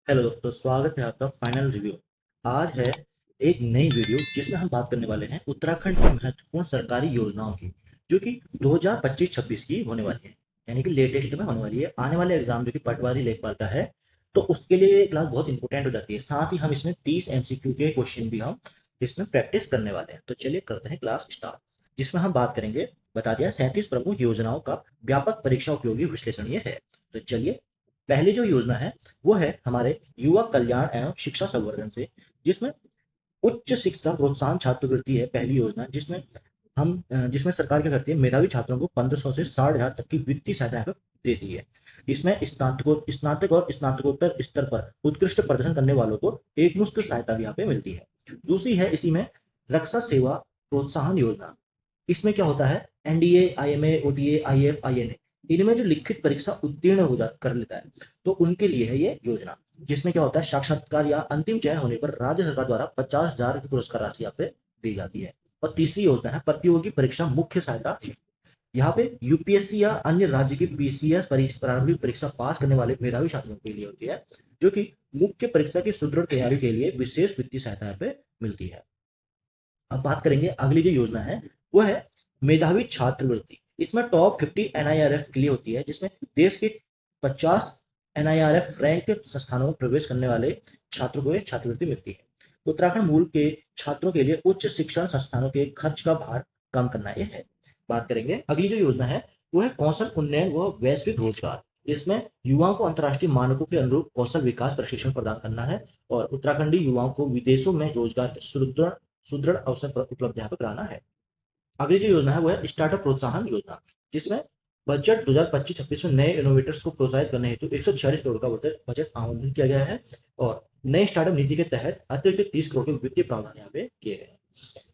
Hello दोस्तों, स्वागत है आपका फाइनल रिव्यू। आज है एक नई वीडियो जिसमें हम बात करने वाले हैं उत्तराखंड की महत्वपूर्ण सरकारी योजनाओं की, जो कि 2025-26 की होने वाली है, यानी कि लेटेस्ट में होने वाली है। आने वाले एग्जाम जो कि पटवारी लेखपाल का है, तो उसके लिए ये क्लास बहुत इंपॉर्टेंट हो जाती है। साथ ही हम इसमें 30 एमसीक्यू के क्वेश्चन भी हम इसमें प्रैक्टिस करने वाले हैं। तो चलिए करते हैं क्लास स्टार्ट, जिसमें हम बात करेंगे, बता दिया, 37 प्रमुख योजनाओं का व्यापक परीक्षा उपयोगी विश्लेषण ये है। तो चलिए, पहली जो योजना है वो है हमारे युवा कल्याण एवं शिक्षा संवर्धन से, जिसमें उच्च शिक्षा प्रोत्साहन छात्रवृत्ति है पहली योजना, जिसमें सरकार क्या करती है, मेधावी छात्रों को 1500 से 60,000 तक की वित्तीय सहायता यहाँ पे देती है। इसमें स्नातक और स्नातकोत्तर स्तर पर उत्कृष्ट प्रदर्शन करने वालों को एक मुश्त सहायता भी यहाँ पे मिलती है। दूसरी है इसी में रक्षा सेवा प्रोत्साहन योजना। इसमें क्या होता है, NDA, IMA, OTA, if, INA, इनमें जो लिखित परीक्षा उत्तीर्ण हो जा कर लेता है, तो उनके लिए है ये योजना। जिसमें क्या होता है, साक्षात्कार या अंतिम चयन होने पर राज्य सरकार द्वारा 50,000 की पुरस्कार राशि यहाँ पे दी जाती है। और तीसरी योजना है प्रतियोगी परीक्षा मुख्य सहायता। यहाँ पे यूपीएससी या अन्य राज्य की पीसीएस प्रारंभिक परीक्षा पास करने वाले मेधावी छात्रों के लिए होती है, जो कि मुख्य परीक्षा की सुदृढ़ तैयारी के लिए विशेष वित्तीय सहायता यहाँ पे मिलती है। अब बात करेंगे अगली जो योजना है, वो है मेधावी छात्रवृत्ति। इसमें टॉप 50 एनआईआरएफ के लिए होती है, जिसमें देश के 50 एनआईआरएफ रैंक संस्थानों में प्रवेश करने वाले छात्रों को यह छात्रवृत्ति मिलती है। उत्तराखंड मूल के छात्रों के लिए उच्च शिक्षण संस्थानों के खर्च का भार कम करना यह है। बात करेंगे अगली जो योजना है, वो है कौशल उन्नयन व वैश्विक रोजगार। इसमें युवाओं को अंतर्राष्ट्रीय मानकों के अनुरूप कौशल विकास प्रशिक्षण प्रदान करना है और उत्तराखंडी युवाओं को विदेशों में रोजगार के सुदृढ़ सुदृढ़ अवसर पर उपलब्ध यहाँ पर कराना है। अगली जो योजना है वो है स्टार्टअप प्रोत्साहन योजना, जिसमें बजट 2025-26 में नए इनोवेटर्स को प्रोत्साहित करने हेतु 146 करोड़ का बजट आवंटन किया गया है और नई स्टार्टअप नीति के तहत अतिरिक्त 30 करोड़ के वित्तीय प्रावधान यहाँ पे किए गए हैं।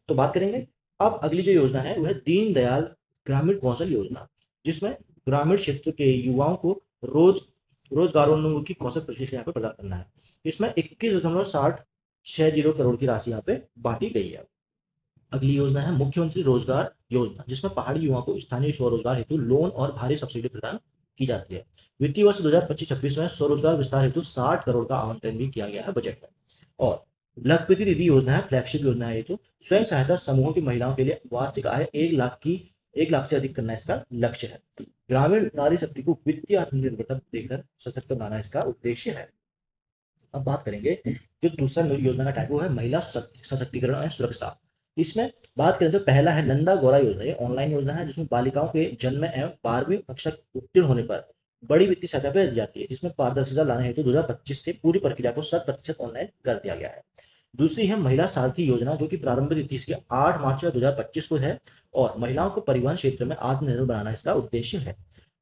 तो बात करेंगे अब अगली जो योजना है वो है दीनदयाल ग्रामीण कौशल योजना, जिसमें ग्रामीण क्षेत्र के युवाओं को रोजगारोन्मुखी कौशल प्रशिक्षण यहाँ पे प्रदान करना है। इसमें 21.60 करोड़ की राशि यहाँ पे बांटी गई है। अगली योजना है मुख्यमंत्री रोजगार योजना, जिसमें पहाड़ी युवाओं को स्थानीय स्वरोजगार हेतु लोन और भारी सब्सिडी प्रदान की जाती है। वित्तीय वर्ष 2025-26 में स्वरोजगार विस्तार हेतु 60 करोड़ का आवंटन भी किया गया है बजट में। और लखपति दीदी योजना है, फ्लैगशिप योजना है। ये तो स्वयं सहायता समूहों की महिलाओं के लिए वार्षिक आय 1 लाख से अधिक करना इसका लक्ष्य है। ग्रामीण नारी शक्ति को वित्तीय आत्मनिर्भरता देकर सशक्त बनाना इसका उद्देश्य है। अब बात करेंगे जो दूसरा योजना का टाइप वो है महिला सशक्तिकरण और सुरक्षा। इसमें बात करें तो पहला है नंदा गौरा योजना। ये ऑनलाइन योजना है, जिसमें बालिकाओं के जन्म एवं 12वीं कक्षा उत्तीर्ण होने पर बड़ी वित्तीय सहायता पे दी जाती है, जिसमें पारदर्शिता लाने हेतु 2025 से पूरी प्रक्रिया को 100% ऑनलाइन कर दिया गया है। दूसरी है महिला सारथी योजना, जो कि प्रारंभ तिथि इसकी 8 मार्च 2025 को है और महिलाओं को परिवहन क्षेत्र में आत्मनिर्भर बनाना इसका उद्देश्य है।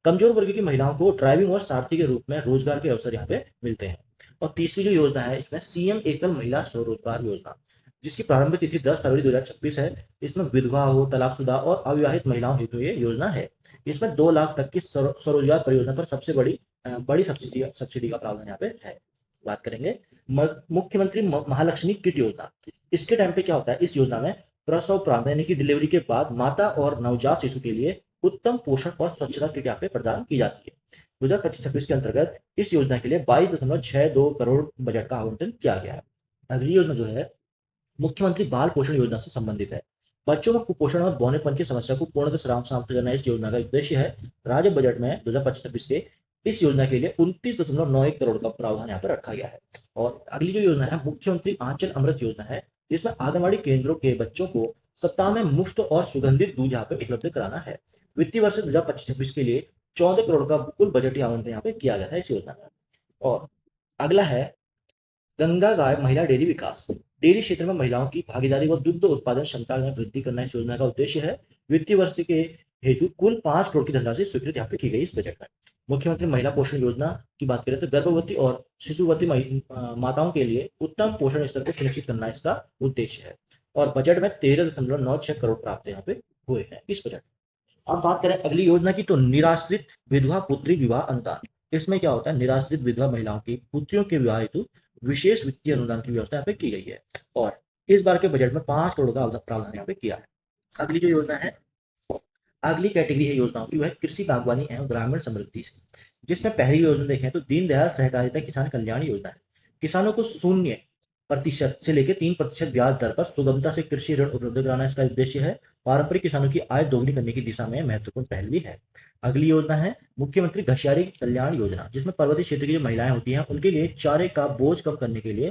कमजोर वर्ग की महिलाओं को ड्राइविंग और सारथी के रूप में रोजगार के अवसर यहाँ पे मिलते हैं। और तीसरी जो योजना है इसमें सीएम एकल महिला स्वरोजगार योजना, जिसकी प्रारंभ तिथि 10 फरवरी 2026 है। इसमें विधवा हो, तलाकशुदा और अविवाहित महिलाओं हेतु ये योजना है। इसमें 2 लाख तक की स्वरोजगार परियोजना पर सबसे बड़ी सब्सिडी का प्रावधान यहाँ पे है। बात करेंगे मुख्यमंत्री महालक्ष्मी किट योजना। इसके टाइम पे क्या होता है, इस योजना में प्रसव उपरांत यानी कि डिलीवरी के बाद माता और नवजात शिशु के लिए उत्तम पोषण और स्वच्छता किट यहाँ पे प्रदान की जाती है। 2025-26 के अंतर्गत इस योजना के लिए 22.62 करोड़ बजट का आवंटन किया गया है। अगली योजना जो है मुख्यमंत्री बाल पोषण योजना से संबंधित है। बच्चों में कुपोषण और बौनेपन की समस्या को पूर्णतः समाप्त करना इस योजना का उद्देश्य है। राज्य बजट में 2025-26 के इस योजना के लिए 29.91 करोड़ का प्रावधान यहाँ पर रखा गया है। और अगली जो योजना है मुख्यमंत्री आंचल अमृत योजना है, जिसमें आंगनबाड़ी केंद्रों के बच्चों को सप्ताह में मुफ्त और सुगंधित दूध यहाँ पे उपलब्ध कराना है। वित्तीय वर्ष 2025-26 के लिए 14 करोड़ का कुल बजटीय आवंटन यहाँ पे किया गया था इस योजना में। और अगला है गंगा गाय महिला डेयरी विकास। डेयरी क्षेत्र में महिलाओं की भागीदारी व दुग्ध उत्पादन क्षमता में वृद्धि करना इस योजना का उद्देश्य है। वित्तीय वर्ष के हेतु कुल 5 करोड़ की धनराशि स्वीकृत यहाँ पे की गई इस बजट में। मुख्यमंत्री महिला पोषण योजना की बात करें तो गर्भवती और शिशुवती माताओं के लिए उत्तम पोषण स्तर को सुनिश्चित करना इसका उद्देश्य है। और बजट में 13.96 करोड़ प्राप्त यहाँ पे हुए हैं इस बजट। अब बात करें अगली योजना की, तो निराश्रित विधवा पुत्री विवाह अनुदान। इसमें क्या होता है, निराश्रित विधवा महिलाओं की पुत्रियों के विवाह हेतु विशेष वित्तीय अनुदान की व्यवस्था यहाँ पे की गई है और इस बार के बजट में 5 करोड़ का प्रावधान यहाँ पे किया है। अगली जो योजना है, अगली कैटेगरी है योजनाओं की, वह कृषि बागवानी एवं ग्रामीण समृद्धि से, जिसमें पहली योजना देखें तो दीनदयाल सहकारिता किसान कल्याण योजना है। किसानों को 0% से लेकर 3% ब्याज दर पर सुगमता से कृषि ऋण उपलब्ध कराना इसका उद्देश्य है। पारंपरिक किसानों की आय दोगुनी करने की दिशा में महत्वपूर्ण पहल भी है। अगली योजना है मुख्यमंत्री घसियारी कल्याण योजना, जिसमें पर्वतीय क्षेत्र की जो महिलाएं होती हैं उनके लिए चारे का बोझ कम करने के लिए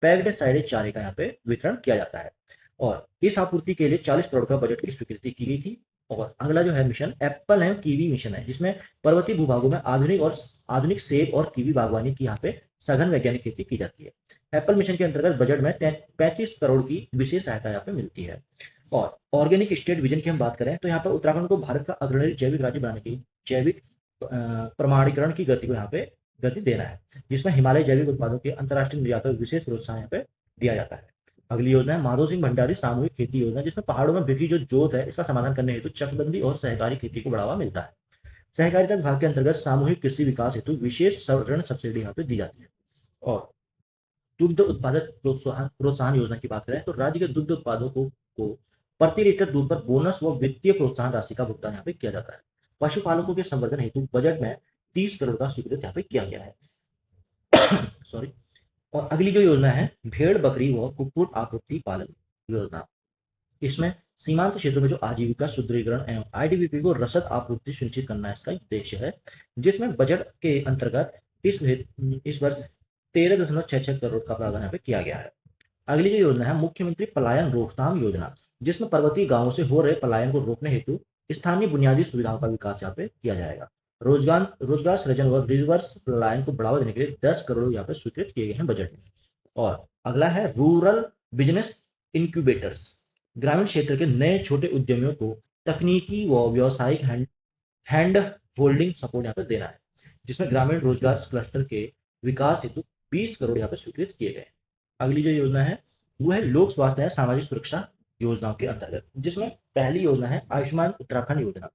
पैक्ड साइलेज चारे का यहाँ पे वितरण किया जाता है और इस आपूर्ति के लिए 40 करोड़ का बजट की स्वीकृति की गई थी। और अगला जो है mission Apple and kiwi mission है, जिसमें पर्वतीय भूभागों में आधुनिक सेब और कीवी बागवानी की यहाँ पे सघन वैज्ञानिक खेती की जाती है। एप्पल मिशन के अंतर्गत बजट में 35 करोड़ की विशेष सहायता यहाँ पे मिलती है। और ऑर्गेनिक स्टेट विजन की हम बात करें तो यहाँ पर उत्तराखंड को भारत का अग्रणी जैविक राज्य बनाने की जैविक प्रमाणीकरण की गति को यहाँ पे गति देना है, जिसमें हिमालय जैविक उत्पादों के अंतर्राष्ट्रीय निर्यात पर विशेष प्रोत्साहन यहाँ पे दिया जाता है। अगली योजना है माधो सिंह भंडारी सामूहिक खेती योजना, जिसमें पहाड़ों में बिखरी जो जोत है इसका समाधान करने हेतु चकबंदी और सहकारी खेती को बढ़ावा मिलता है। सहकारिता विभाग के अंतर्गत सामूहिक कृषि विकास हेतु विशेष ऋण सब्सिडी यहाँ पे दी जाती है। और दुग्ध उत्पादक प्रोत्साहन प्रोत्साहन योजना की बात करें तो राज्य के दुग्ध उत्पादकों को प्रति लीटर दूध पर बोनस व वित्तीय प्रोत्साहन राशि का भुगतान यहाँ पे किया जाता है। पशुपालकों के संवर्धन हेतु बजट में 30 करोड़ का स्वीकृत यहाँ पे किया गया है। सॉरी। और अगली जो योजना है भेड़ बकरी व कुक्कुट आपूर्ति पालन योजना, इसमें सीमांत क्षेत्रों में जो आजीविका सुदृढ़ीकरण एवं आईटीबीपी को रसद आपूर्ति सुनिश्चित करना इसका उद्देश्य है, जिसमें बजट के अंतर्गत इस वर्ष 13.66 करोड़ का प्रावधान यहाँ पे किया गया है। अगली जो योजना है मुख्यमंत्री पलायन रोकथाम योजना, जिसमें पर्वतीय गांवों से हो रहे पलायन को रोकने हेतु स्थानीय बुनियादी सुविधाओं का विकास यहाँ पे किया जाएगा। रोजगार सृजन व रिवर्स पलायन को बढ़ावा देने के लिए 10 करोड़ यहाँ पे स्वीकृत किए गए हैं बजट में। और अगला है रूरल बिजनेस इंक्यूबेटर्स, ग्रामीण क्षेत्र के नए छोटे उद्यमियों को तकनीकी व व्यावसायिक हैंड होल्डिंग सपोर्ट यहाँ पे देना है, जिसमें ग्रामीण रोजगार क्लस्टर के विकास हेतु 20 करोड़ यहाँ पे स्वीकृत किए गए। अगली जो योजना है वो है लोक स्वास्थ्य एवं सामाजिक सुरक्षा योजनाओं के अंतर्गत, जिसमें पहली योजना है आयुष्मान उत्तराखंड योजना।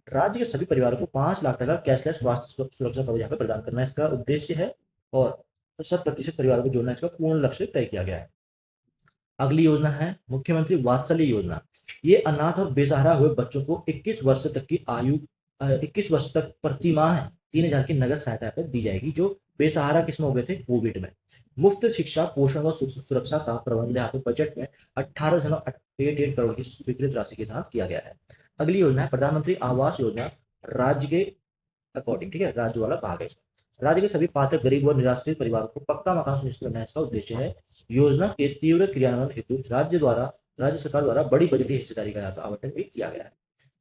राज्य के सभी परिवारों को 5 लाख तक का कैशलेस स्वास्थ्य सुरक्षा कवच यहाँ पे प्रदान करना इसका उद्देश्य है और 100% परिवारों को जोड़ना इसका पूर्ण लक्ष्य तय किया गया है। अगली योजना है मुख्यमंत्री वात्सल्य योजना। ये अनाथ और बेसहारा हुए बच्चों को 21 वर्ष तक की आयु 21 वर्ष तक प्रति माह 3,000 की नगद सहायता पर दी जाएगी, जो बेसहारा किस्म हो गए थे कोविड में। मुफ्त शिक्षा पोषण व सुरक्षा का प्रबंध यहाँ पे बजट में 18.88 करोड़ की स्वीकृत राशि के साथ किया गया है। अगली योजना है प्रधानमंत्री आवास योजना, राज्य के अकॉर्डिंग, ठीक है, राज्य वाला भाग है इसमें। राज्य के सभी पात्र गरीब और निराश्रित परिवारों को पक्का मकान सुनिश्चित करना इसका उद्देश्य है। योजना के तीव्र क्रियान्वयन हेतु राज्य सरकार द्वारा बड़ी बजटीय हिस्सेदारी का आवंटन भी किया गया है।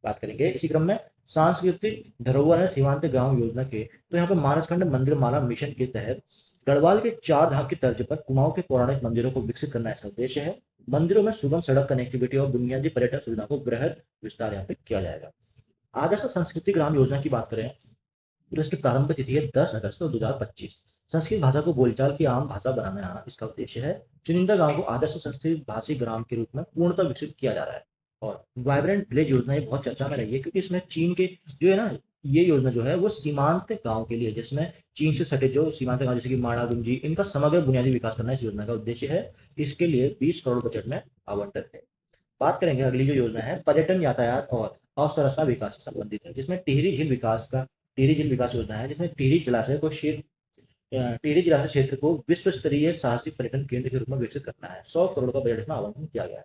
बात करेंगे इसी क्रम में सांस्कृतिक धरोहर सीमांत गांव योजना के, तो यहाँ पे मानसखंड मंदिर माला मिशन के तहत गढ़वाल के 4 धाम की तर्ज पर कुमाऊं के पौराणिक मंदिरों को विकसित करना इसका उद्देश्य है। मंदिरों में सुगम सड़क कनेक्टिविटी और बुनियादी पर्यटन सुविधाओं को बृहद विस्तार यहाँ पे किया जाएगा। आदर्श संस्कृति ग्राम योजना की बात करें तो इसकी प्रारंभ तिथि है 10 अगस्त 2025। संस्कृत भाषा को बोलचाल की आम भाषा बनाना इसका उद्देश्य है। चुनिंदा गांव को आदर्श संस्कृत भाषी ग्राम के रूप में पूर्णतः विकसित किया जा रहा है। और वाइब्रेंट विलेज योजना ये बहुत चर्चा में रही है, क्योंकि इसमें चीन के जो है ना, ये योजना जो है वो सीमांत गांव के लिए, जिसमें चीन से सटे जो सीमांत गांव जैसे कि माणा गुंजी, इनका समग्र बुनियादी विकास करना इस योजना का उद्देश्य है। इसके लिए 20 करोड़ बजट में आवंटन है। बात करेंगे अगली जो योजना है पर्यटन यातायात और अवसंरचना विकास से संबंधित है, जिसमें टिहरी झील विकास योजना है, जिसमें टिहरी जलाशय क्षेत्र को विश्व स्तरीय साहसिक पर्यटन केंद्र के रूप में विकसित करना है। 100 करोड़ का बजट में आवंटन किया गया है।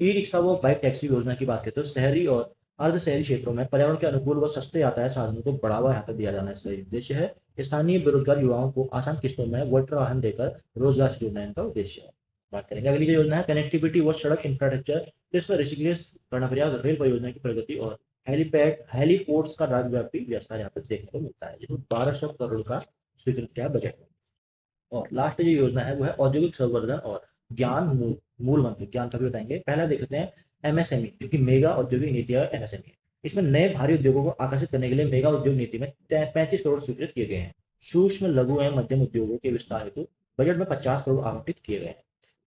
ई रिक्शा व बाइक टैक्सी योजना की बात करें तो शहरी और अर्ध शहरी क्षेत्रों में पर्यावरण के अनुकूल व सस्ते यातायात साधनों को बढ़ावा यहाँ पर दिया जाना इसका उद्देश्य है। स्थानीय बेरोजगार युवाओं को आसान किस्तों में वाटर वाहन देकर रोजगार से जोड़ना इनका उद्देश्य है। बात करेंगे अगली जो योजना है कनेक्टिविटी व सड़क इंफ्रास्ट्रक्चर, इसमें ऋषिकेश कर्णप्रयाग रेल परियोजना की प्रगति और हेलीपोर्ट्स का राज्यव्यापी विस्तार यहाँ पर देखने को मिलता है, जिसमें 1200 करोड़ का स्वीकृत किया बजट में। और लास्ट जो योजना है वो है औद्योगिक संवर्धन और ज्ञान मूल मंत्र, ज्ञान का भी बताएंगे। पहला देख लेते हैं एमएसएमई, जो कि मेगा औद्योगिक नीति है एमएसएमई। इसमें नए भारी उद्योगों को आकर्षित करने के लिए मेगा उद्योग नीति में 35 करोड़ स्वीकृत किए गए हैं। सूक्ष्म लघु एवं मध्यम उद्योगों के विस्तार हेतु बजट में 50 करोड़ आवंटित किए गए हैं।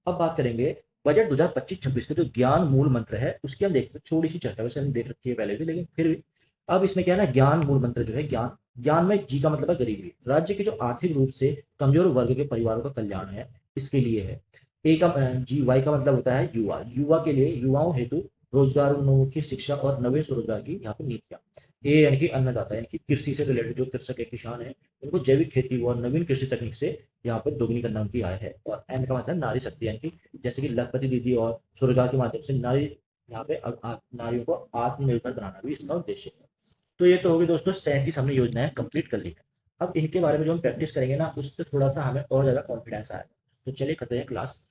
अब बात करेंगे बजट 2025-26 का जो ज्ञान मूल मंत्र है उसकी हम देखते हैं, थोड़ी सी चर्चा वैसे हमने देख रखी है पहले भी, लेकिन फिर भी अब इसमें क्या है ना, ज्ञान मूल मंत्र जो है, ज्ञान में जी का मतलब है गरीबी। राज्य के जो आर्थिक रूप से कमजोर वर्ग के परिवारों का कल्याण है, इसके लिए है। ए का जी, वाई का मतलब होता है युवा के लिए, युवाओं हेतु रोजगारोन्मुखी शिक्षा और नवीन स्वरोजगार की यहाँ पे नीतियां। ए यानी कि अन्नदाता, यानी कि कृषि से रिलेटेड जो कृषक है, किसान है, उनको जैविक खेती व नवीन कृषि तकनीक से यहाँ पर दोगुनी करना उनकी आय है। और एन का मतलब नारी शक्ति, यानी कि जैसे कि लखपति दीदी और स्वरोजगार के माध्यम से नारी यहाँ पे नारियों को आत्मनिर्भर बनाना भी इसका उद्देश्य है। तो ये तो होगी दोस्तों 37 हमने योजनाएं कंप्लीट कर ली है। अब इनके बारे में जो हम प्रैक्टिस करेंगे ना, उससे थोड़ा सा हमें और ज्यादा कॉन्फिडेंस आएगा। तो चलिए करते हैं क्लास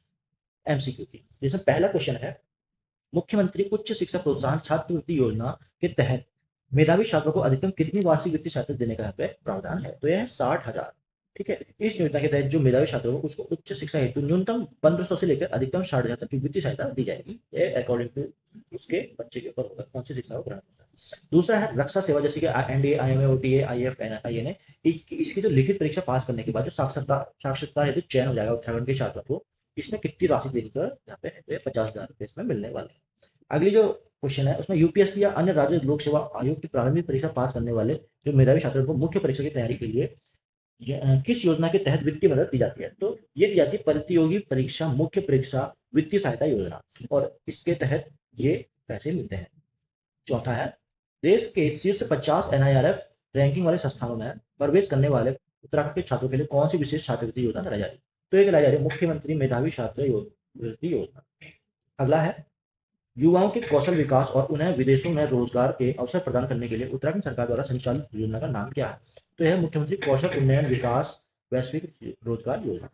एमसीक्यू की, जिसमें पहला क्वेश्चन है, मुख्यमंत्री उच्च शिक्षा प्रोत्साहन छात्रवृत्ति योजना के तहत मेधावी छात्रों को अधिकतम कितनी वार्षिक वित्तीय सहायता देने का यहाँ पे प्रावधान है? तो यह है 60,000। ठीक है, इस योजना के तहत जो मेधावी छात्रों को उसको उच्च शिक्षा हेतु न्यूनतम 1500 से लेकर अधिकतम 60,000 तक की वित्तीय सहायता दी जाएगी। ये अकॉर्डिंग टू उसके बच्चे के ऊपर होगा कौन सी शिक्षा को ग्रहण करता है। दूसरा है रक्षा सेवा, जैसे कि NDA, IMA, OTA, if, INA, इसकी जो लिखित परीक्षा पास करने के बाद जो साक्षरता हेतु चयन हो जाएगा उत्तराखंड के छात्रों को, इसमें कितनी राशि देने का यहाँ पे है? तो ये 50,000 रुपये इसमें मिलने वाले हैं। अगली जो क्वेश्चन है उसमें यूपीएससी या अन्य राज्य लोक सेवा आयोग की प्रारंभिक परीक्षा पास करने वाले जो मेधावी छात्रों को मुख्य परीक्षा की तैयारी के लिए किस योजना के तहत वित्तीय मदद दी जाती है? तो ये दी जाती है प्रतियोगी परीक्षा मुख्य परीक्षा वित्तीय सहायता योजना, और इसके तहत ये पैसे मिलते हैं। चौथा है, देश के शीर्ष 50 एनआईआरएफ रैंकिंग वाले संस्थानों में प्रवेश करने वाले उत्तराखंड के छात्रों के लिए कौन सी विशेष छात्रवृत्ति योजना चलाई जा रही है? तो ये चलाई जा रही है मुख्यमंत्री मेधावी छात्रवृत्ति योजना। अगला है, युवाओं के कौशल विकास और उन्हें विदेशों में रोजगार के अवसर प्रदान करने के लिए उत्तराखंड सरकार द्वारा संचालित योजना का नाम क्या है? तो यह मुख्यमंत्री कौशल उन्नयन विकास वैश्विक रोजगार योजना।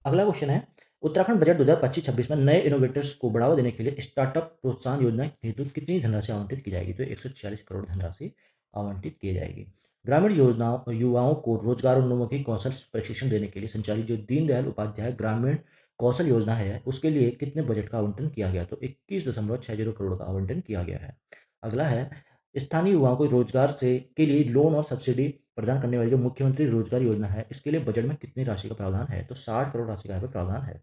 अगला क्वेश्चन है, उत्तराखंड बजट 2025-26 में नए इनोवेटर्स को बढ़ावा देने के लिए स्टार्टअप प्रोत्साहन योजना हेतु कितनी धनराशि आवंटित की जाएगी? तो 146 करोड़ धनराशि आवंटित की जाएगी। ग्रामीण योजनाओं युवाओं को रोजगारोन्मुखी कौशल प्रशिक्षण देने के लिए संचालित जो दीनदयाल उपाध्याय ग्रामीण कौशल योजना है, उसके लिए कितने बजट का आवंटन किया गया? तो 21.60 करोड़ का आवंटन किया गया है। अगला है, स्थानीय युवाओं को रोजगार से के लिए लोन और सब्सिडी प्रदान करने वाली जो मुख्यमंत्री रोजगार योजना है, इसके लिए बजट में कितनी राशि का प्रावधान है? तो 60 करोड़ राशि का यहाँ पे प्रावधान है।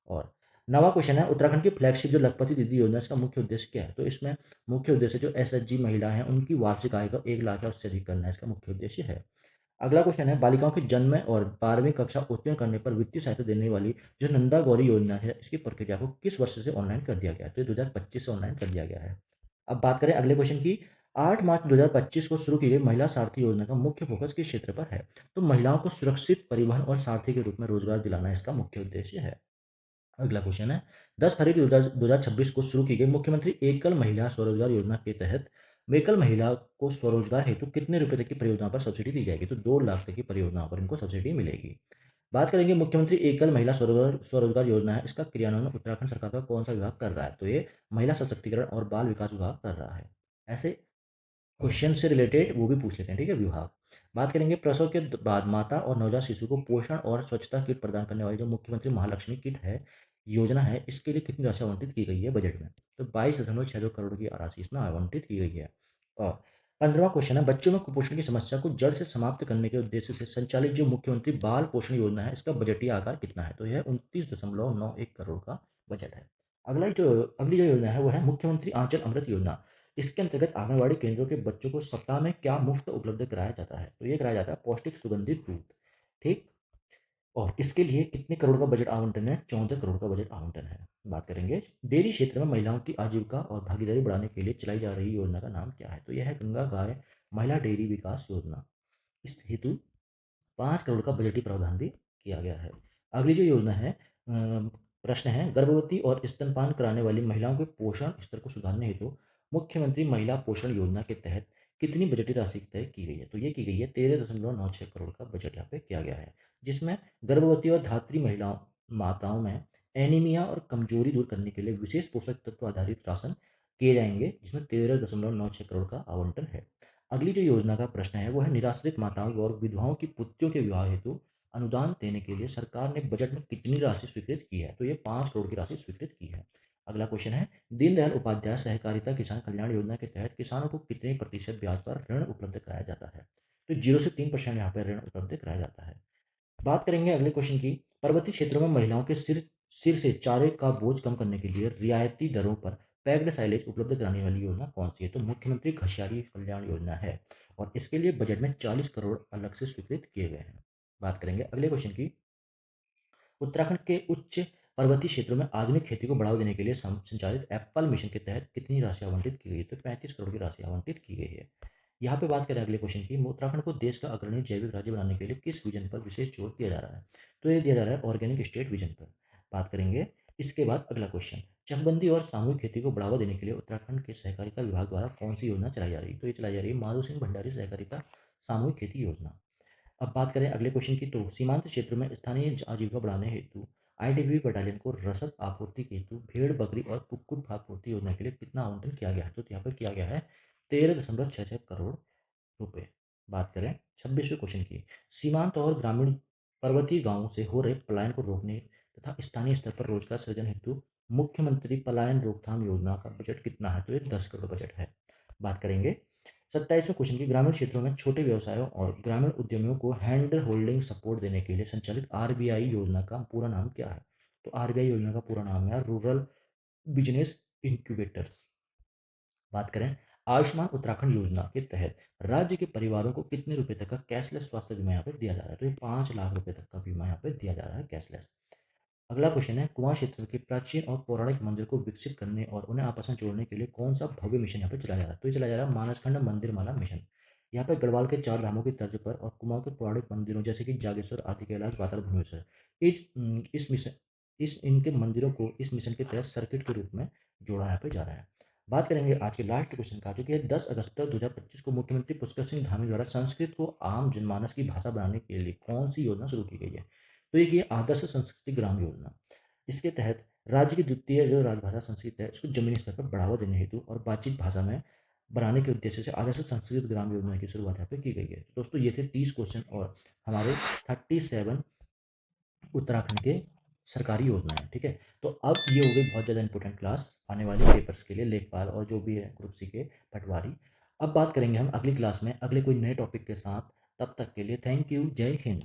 और नवा क्वेश्चन है, उत्तराखंड की फ्लैगशिप जो लखपति दीदी योजना है, इसका मुख्य उद्देश्य क्या है? तो इसमें मुख्य उद्देश्य जो एसएचजी महिला है उनकी वार्षिक आय को 1 लाख या उससे अधिक करना है, इसका मुख्य उद्देश्य है। अगला क्वेश्चन है, बालिकाओं के जन्म और 12वीं कक्षा उत्तीर्ण करने पर वित्तीय सहायता देने वाली जो नंदा गौरी योजना है, इसकी प्रक्रिया को किस वर्ष से ऑनलाइन कर दिया गया है? तो 2025 से ऑनलाइन कर दिया गया है। अब बात करें अगले क्वेश्चन की, 8 मार्च 2025 को शुरू की गई महिला सारथी योजना का मुख्य फोकस किस क्षेत्र पर है? तो महिलाओं को सुरक्षित परिवहन और सारथी के रूप में रोजगार दिलाना इसका मुख्य उद्देश्य है। अगला क्वेश्चन है, 10 फरवरी 2026 को शुरू की गई मुख्यमंत्री एकल महिला स्वरोजगार योजना के तहत एकल महिला को स्वरोजगार हेतु कितने रुपए तक की परियोजना पर सब्सिडी दी जाएगी? तो 2 लाख तक की परियोजना पर इनको सब्सिडी मिलेगी। बात करेंगे मुख्यमंत्री एकल महिला स्वरोजगार स्वरोजगार योजना है, इसका क्रियान्वयन उत्तराखंड सरकार का कौन सा विभाग कर रहा है? तो ये महिला सशक्तिकरण और बाल विकास विभाग कर रहा है। ऐसे क्वेश्चन से रिलेटेड वो भी पूछ लेते हैं, ठीक है, विभाग। बात करेंगे प्रसव के बाद माता और नवजात शिशु को पोषण और स्वच्छता किट प्रदान करने वाली जो मुख्यमंत्री महालक्ष्मी किट है योजना है, इसके लिए कितनी राशि आवंटित की गई है बजट में? तो 22.62 करोड़ की राशि इसमें आवंटित की गई है। और 15वां क्वेश्चन है, बच्चों में कुपोषण की समस्या को जड़ से समाप्त करने के उद्देश्य से संचालित जो मुख्यमंत्री बाल पोषण योजना है, इसका बजटीय आकार कितना है? तो यह 29.91 करोड़ का बजट है। अगली जो योजना है वो है मुख्यमंत्री आंचल अमृत योजना। इसके अंतर्गत आंगनबाड़ी केंद्रों के बच्चों को सप्ताह में क्या मुफ्त उपलब्ध कराया जाता है? तो ये कराया जाता है पौष्टिक सुगंधित दूध। ठीक, और इसके लिए कितने करोड़ का बजट आवंटन है? 14 करोड़ का बजट आवंटन है। बात करेंगे डेयरी क्षेत्र में महिलाओं की आजीविका और भागीदारी बढ़ाने के लिए चलाई जा रही योजना का नाम क्या है? तो यह है गंगा गाय महिला डेयरी विकास योजना। इस हेतु 5 करोड़ का बजटीय प्रावधान भी किया गया है। अगली जो योजना है, प्रश्न है, गर्भवती और स्तनपान कराने वाली महिलाओं के पोषण स्तर को सुधारने हेतु मुख्यमंत्री महिला पोषण योजना के तहत कितनी बजटीय राशि तय की गई है? तो ये की गई है 13.96 करोड़ का बजट यहाँ पे किया गया है, जिसमें गर्भवती और धात्री महिलाओं माताओं में एनीमिया और कमजोरी दूर करने के लिए विशेष पोषक तत्व आधारित राशन किए जाएंगे, जिसमें 13.96 करोड़ का आवंटन है। अगली जो योजना का प्रश्न है वो है, निराश्रित माताओं और विधवाओं की पुत्रियों के विवाह हेतु अनुदान देने के लिए सरकार ने बजट में कितनी राशि स्वीकृत की है? तो ये 5 करोड़ की राशि स्वीकृत की है। अगला क्वेश्चन है, दीनदयाल उपाध्याय सहकारिता किसान कल्याण योजना के तहत किसानों को कितने प्रतिशत ब्याज पर ऋण उपलब्ध कराया जाता है? तो 0 से 3% यहाँ पर ऋण उपलब्ध कराया जाता है। बात करेंगे अगले क्वेश्चन की, पर्वतीय क्षेत्रों में महिलाओं के सिर से चारे का बोझ कम करने के लिए रियायती दरों पर पैक्ड साइलेज उपलब्ध कराने वाली योजना कौन सी है? तो मुख्यमंत्री घषारी कल्याण योजना है, और इसके लिए बजट में 40 करोड़ अलग से स्वीकृत किए गए हैं। बात करेंगे अगले क्वेश्चन की, उत्तराखंड के उच्च पर्वतीय क्षेत्रों में आधुनिक खेती को बढ़ावा देने के लिए संचालित एप्पल मिशन के तहत कितनी राशि आवंटित की गई? तो 35 करोड़ की राशि आवंटित की गई है। यहाँ पे बात करें अगले क्वेश्चन की, उत्तराखंड को देश का अग्रणी जैविक राज्य बनाने के लिए किस विजन पर विशेष जोर दिया जा रहा है? तो ये दिया जा रहा है ऑर्गेनिक स्टेट विजन पर। बात करेंगे। इसके बाद अगला क्वेश्चन, चकबंदी और सामूहिक खेती को बढ़ावा देने के लिए उत्तराखंड के सहकारिता विभाग द्वारा कौन सी योजना चलाई जा रही है? तो ये चलाई जा रही है माधो सिंह भंडारी सहकारिता सामूहिक खेती योजना। अब बात करें अगले क्वेश्चन की, तो सीमांत क्षेत्र में स्थानीय आजीविका बढ़ाने हेतु आईटीबीपी बटालियन को रसद आपूर्ति हेतु भेड़ बकरी और कुक्कुट आपूर्ति योजना के लिए कितना आवंटन किया गया है? तो यहाँ पर किया गया है 13.66 करोड़ रुपए। बात करें 26वें क्वेश्चन की, सीमांत और ग्रामीण पर्वतीय गांवों से हो रहे पलायन को रोकने तथा स्थानीय स्तर पर रोजगार सृजन हेतु मुख्यमंत्री पलायन रोकथाम योजना का बजट कितना है? तो ये 10 करोड़ बजट है। बात करेंगे 27वें क्वेश्चन की, ग्रामीण क्षेत्रों में छोटे व्यवसायों और ग्रामीण उद्यमियों को हैंड होल्डिंग सपोर्ट देने के लिए संचालित आरबीआई योजना का पूरा नाम क्या है? तो आरबीआई योजना का पूरा नाम है रूरल बिजनेस इंक्यूबेटर्स। बात करें आयुष्मान उत्तराखंड योजना के तहत राज्य के परिवारों को कितने रुपए तक का कैशलेस स्वास्थ्य बीमा यहाँ पे दिया जा रहा है? तो ये 5 लाख रुपए तक का बीमा यहाँ पे दिया जा रहा है कैशलेस। अगला क्वेश्चन है, कुआं क्षेत्र के प्राचीन और पौराणिक मंदिर को विकसित करने और उन्हें आपस में जोड़ने के लिए कौन सा भव्य मिशन यहाँ पे चलाया जा रहा है? तो ये चलाया जा रहा है मानसखंड मंदिर माला मिशन। यहाँ पे गढ़वाल के 4 धामों की तर्ज पर और कुमाऊं के पौराणिक मंदिरों जैसे कि जागेश्वर, आदि कैलाश, पाताल भुवनेश्वर, इस मिशन इस इनके मंदिरों को इस मिशन के तहत सर्किट के रूप में जोड़ा यहाँ पे जा रहा है। बात करेंगे आज के लास्ट क्वेश्चन का, जो कि है 10 अगस्त 2025 को मुख्यमंत्री पुष्कर सिंह धामी द्वारा संस्कृत को आम जनमानस की भाषा बनाने के लिए कौन सी योजना शुरू की गई है? तो ये आदर्श संस्कृति ग्राम योजना। इसके तहत राज्य की द्वितीय जो राजभाषा संस्कृत है इसको जमीनी स्तर पर बढ़ावा देने हेतु और बातचीत भाषा में बनाने के उद्देश्य से आदर्श संस्कृत ग्राम योजना की शुरुआत यहाँ पे की गई है। तो दोस्तों ये थे 30 क्वेश्चन और हमारे 37 उत्तराखंड के सरकारी योजनाएं। ठीक है, तो अब ये हो गई बहुत ज़्यादा इंपॉर्टेंट क्लास आने वाले पेपर्स के लिए, लेखपाल और जो भी है ग्रुप सी के पटवारी। अब बात करेंगे हम अगली क्लास में अगले कोई नए टॉपिक के साथ। तब तक के लिए थैंक यू, जय हिंद।